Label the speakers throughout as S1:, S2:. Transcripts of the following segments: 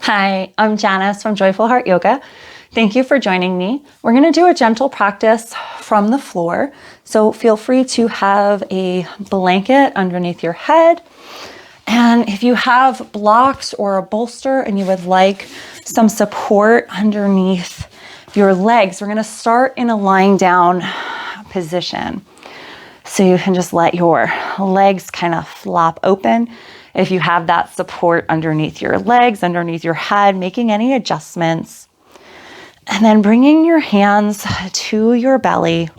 S1: Hi, I'm Janice from Joyful Heart Yoga. Thank you for joining me. We're going to do a gentle practice from the floor. So feel free to have a blanket underneath your head. And if you have blocks or a bolster and you would like some support underneath your legs, we're going to start in a lying down position. So you can just let your legs kind of flop open. If you have that support underneath your legs, underneath your head, making any adjustments. And then bringing your hands to your belly.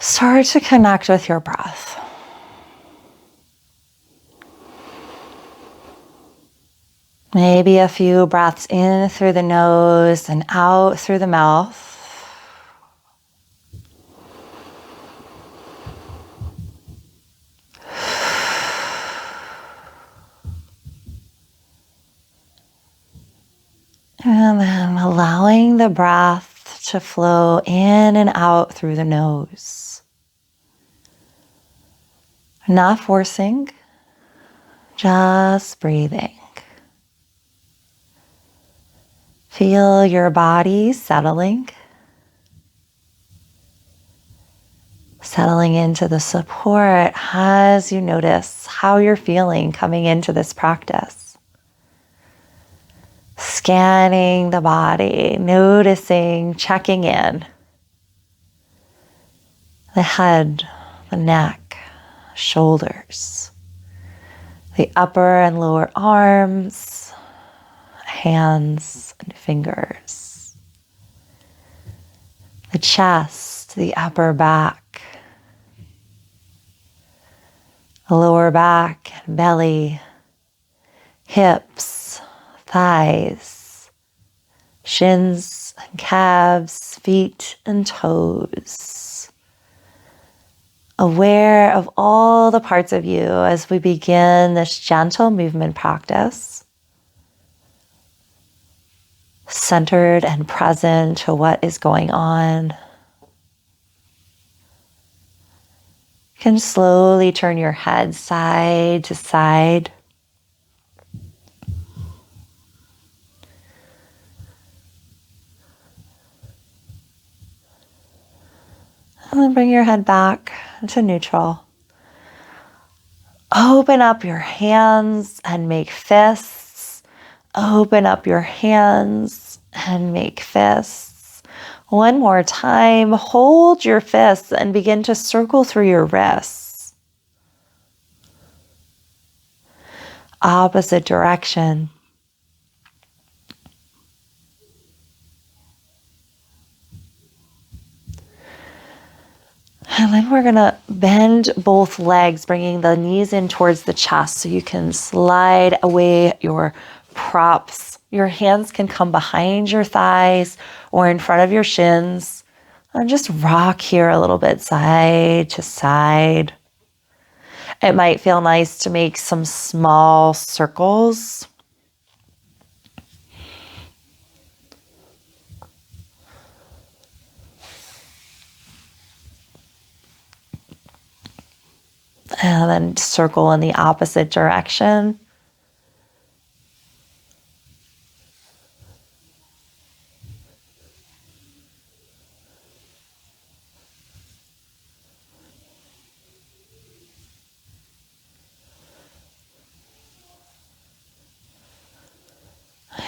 S1: Start to connect with your breath. Maybe a few breaths in through the nose and out through the mouth. And then allowing the breath to flow in and out through the nose. Not forcing, just breathing. Feel your body settling. Settling into the support as you notice how you're feeling coming into this practice. Scanning the body, noticing, checking in. The head, the neck, shoulders, the upper and lower arms, hands and fingers, the chest, the upper back, the lower back, belly, hips, thighs, shins and calves, feet and toes. Aware of all the parts of you as we begin this gentle movement practice. Centered and present to what is going on. You can slowly turn your head side to side. And then bring your head back to neutral. Open up your hands and make fists. Open up your hands and make fists. One more time, hold your fists and begin to circle through your wrists. Opposite direction. And then we're going to bend both legs, bringing the knees in towards the chest so you can slide away your props. Your hands can come behind your thighs or in front of your shins. And just rock here a little bit, side to side. It might feel nice to make some small circles. And then circle in the opposite direction.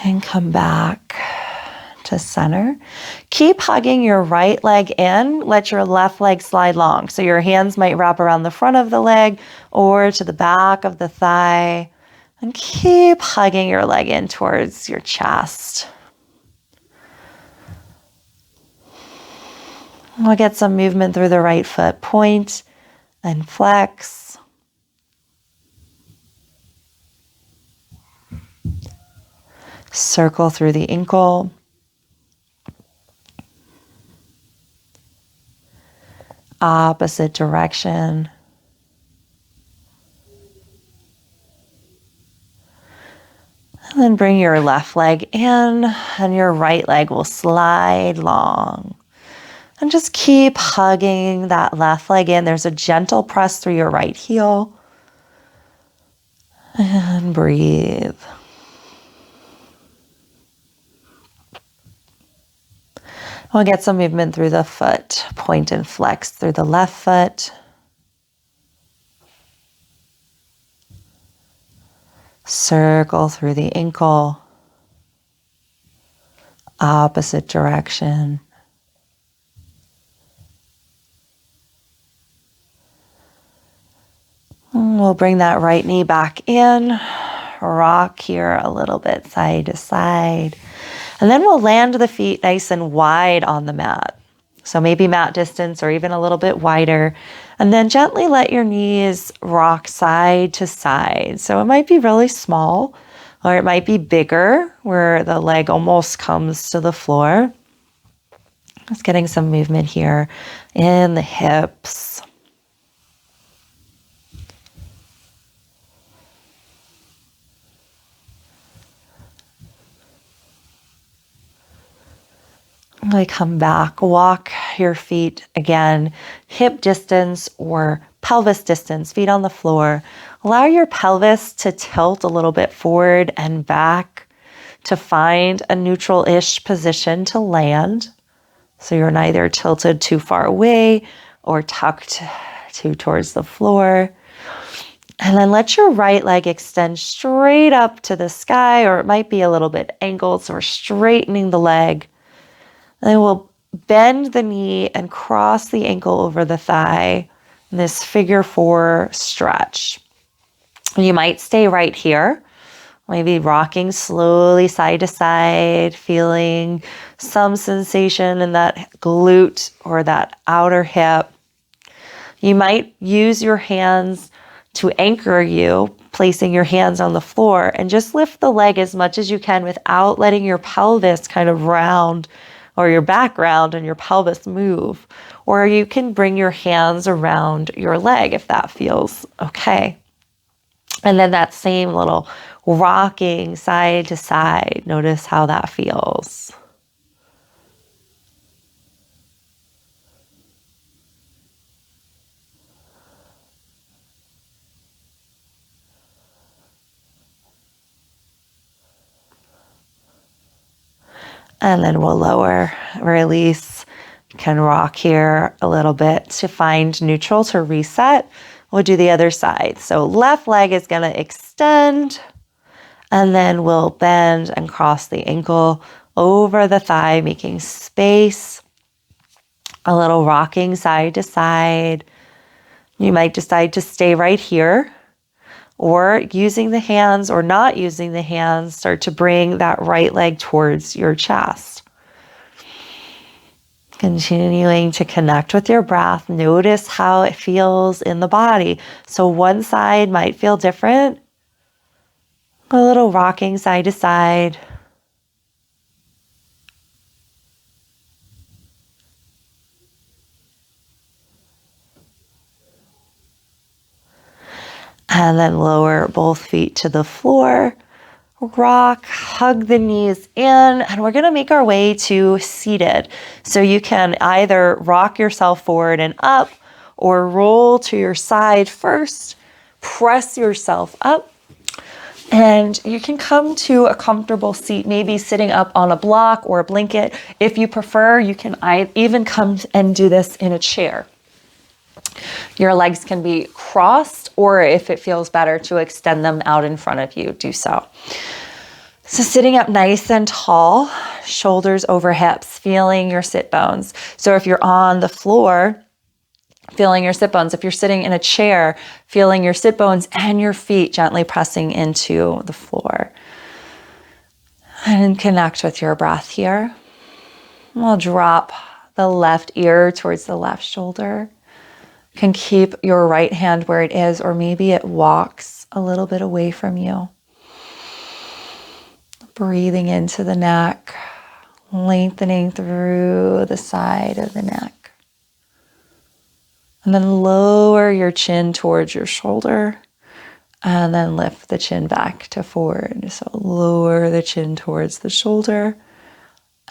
S1: And come back to center. Keep hugging your right leg in. Let your left leg slide long. So your hands might wrap around the front of the leg or to the back of the thigh. And keep hugging your leg in towards your chest. We'll get some movement through the right foot. Point and flex. Circle through the ankle. Opposite direction. And then bring your left leg in and your right leg will slide long. And just keep hugging that left leg in. There's a gentle press through your right heel. And breathe. We'll get some movement through the foot. Point and flex through the left foot. Circle through the ankle. Opposite direction. And we'll bring that right knee back in. Rock here a little bit side to side. And then we'll land the feet nice and wide on the mat. So maybe mat distance or even a little bit wider. And then gently let your knees rock side to side. So it might be really small or it might be bigger where the leg almost comes to the floor. Just getting some movement here in the hips. Really come back, walk your feet again, hip distance or pelvis distance, feet on the floor. Allow your pelvis to tilt a little bit forward and back to find a neutral-ish position to land. So you're neither tilted too far away or tucked too towards the floor. And then let your right leg extend straight up to the sky, or it might be a little bit angled, so we're straightening the leg. And then we'll bend the knee and cross the ankle over the thigh in this figure 4 stretch. You might stay right here, maybe rocking slowly side to side, feeling some sensation in that glute or that outer hip. You might use your hands to anchor you, placing your hands on the floor, and just lift the leg as much as you can without letting your pelvis kind of round or your back round and your pelvis move. Or you can bring your hands around your leg if that feels okay. And then that same little rocking side to side, notice how that feels. And then we'll lower, release. You can rock here a little bit to find neutral, to reset. We'll do the other side. So left leg is going to extend, and then we'll bend and cross the ankle over the thigh, making space. A little rocking side to side. You might decide to stay right here, or using the hands or not using the hands, start to bring that right leg towards your chest. Continuing to connect with your breath. Notice how it feels in the body. So one side might feel different. A little rocking side to side. And then lower both feet to the floor. Rock, hug the knees in, and we're gonna make our way to seated. So you can either rock yourself forward and up or roll to your side first, press yourself up, and you can come to a comfortable seat, maybe sitting up on a block or a blanket. If you prefer, you can even come and do this in a chair. Your legs can be crossed, or if it feels better to extend them out in front of you, do so. So sitting up nice and tall, shoulders over hips, feeling your sit bones. So if you're on the floor, feeling your sit bones. If you're sitting in a chair, feeling your sit bones and your feet gently pressing into the floor. And connect with your breath here. We'll drop the left ear towards the left shoulder. You can keep your right hand where it is, or maybe it walks a little bit away from you. Breathing into the neck, lengthening through the side of the neck. And then lower your chin towards your shoulder, and then lift the chin back to forward. So lower the chin towards the shoulder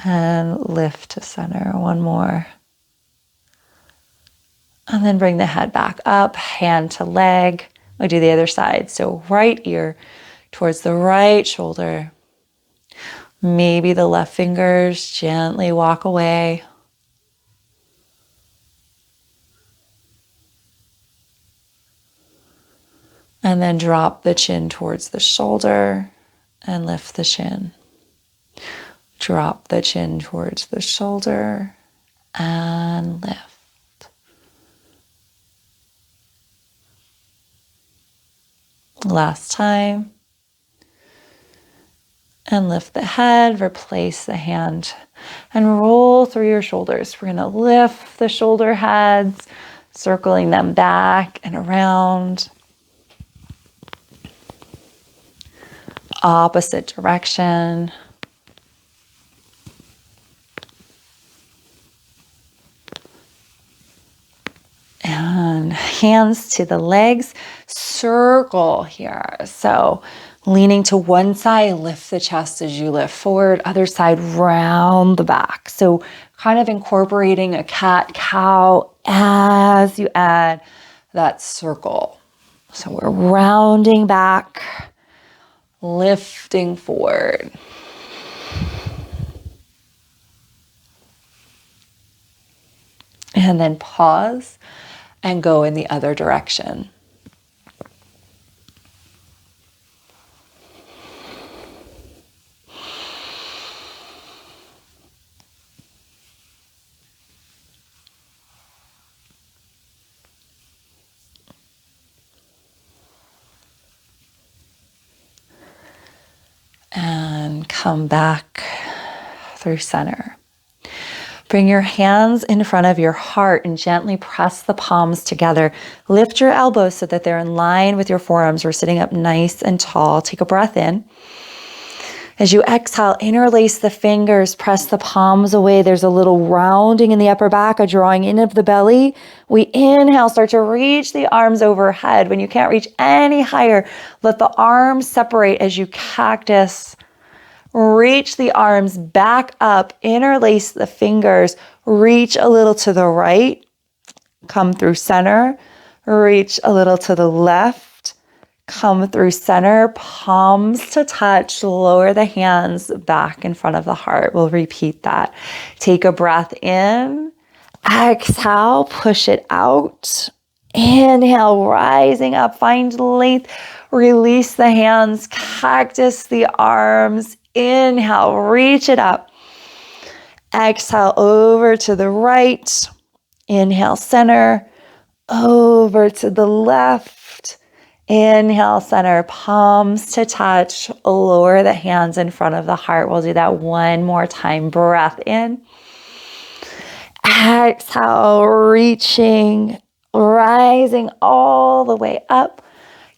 S1: and lift to center. One more. And then bring the head back up, hand to leg, We'll do the other side. So right ear towards the right shoulder. Maybe the left fingers gently walk away. And then drop the chin towards the shoulder and lift the chin. Drop the chin towards the shoulder and lift. Last time. And lift the head, replace the hand, and roll through your shoulders. We're going to lift the shoulder heads, circling them back and around. Opposite direction. And hands to the legs, circle here. So leaning to one side, lift the chest as you lift forward. Other side, round the back. So kind of incorporating a cat-cow as you add that circle. So we're rounding back, lifting forward. And then pause and go in the other direction. And come back through center. Bring your hands in front of your heart and gently press the palms together. Lift your elbows so that they're in line with your forearms. We're sitting up nice and tall. Take a breath in. As you exhale, interlace the fingers, press the palms away. There's a little rounding in the upper back, a drawing in of the belly. We inhale, start to reach the arms overhead. When you can't reach any higher, let the arms separate as you cactus. Reach the arms back up, interlace the fingers, reach a little to the right, come through center, reach a little to the left, come through center, palms to touch, lower the hands back in front of the heart. We'll repeat that. Take a breath in, exhale, push it out. Inhale, rising up, find length, release the hands, cactus the arms. Inhale, reach it up. Exhale, over to the right. Inhale, center. Over to the left. Inhale, center. Palms to touch. Lower the hands in front of the heart. We'll do that one more time. Breath in. Exhale, reaching, rising all the way up.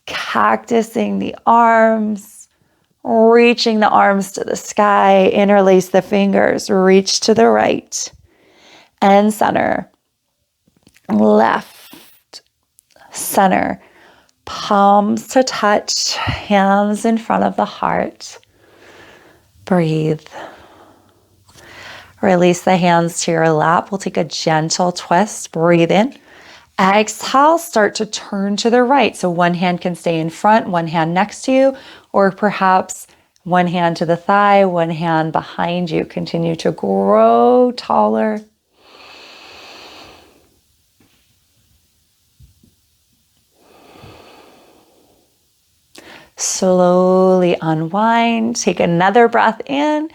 S1: Cactusing the arms. Reaching the arms to the sky, interlace the fingers, reach to the right and center, left, center, palms to touch, hands in front of the heart. Breathe. Release the hands to your lap. We'll take a gentle twist. Breathe in. Exhale, start to turn to the right. So one hand can stay in front, one hand next to you, or perhaps one hand to the thigh, one hand behind you. Continue to grow taller. Slowly unwind. Take another breath in.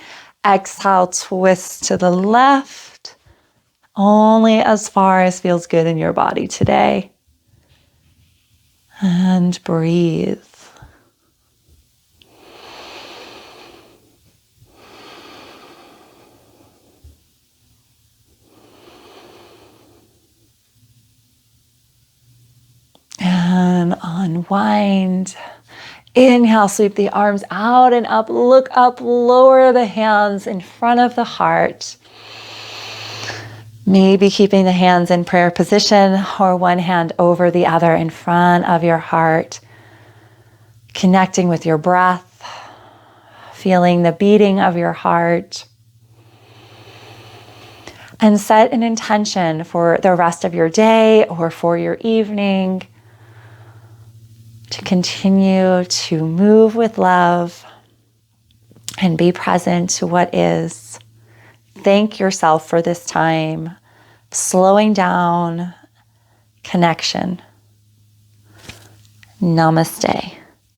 S1: Exhale, twist to the left. Only as far as feels good in your body today. And breathe. And unwind. Inhale, sweep the arms out and up. Look up, lower the hands in front of the heart. Maybe keeping the hands in prayer position or one hand over the other in front of your heart. Connecting with your breath, feeling the beating of your heart. And set an intention for the rest of your day or for your evening. to continue to move with love and be present to what is. Thank yourself for this time, slowing down, connection. Namaste.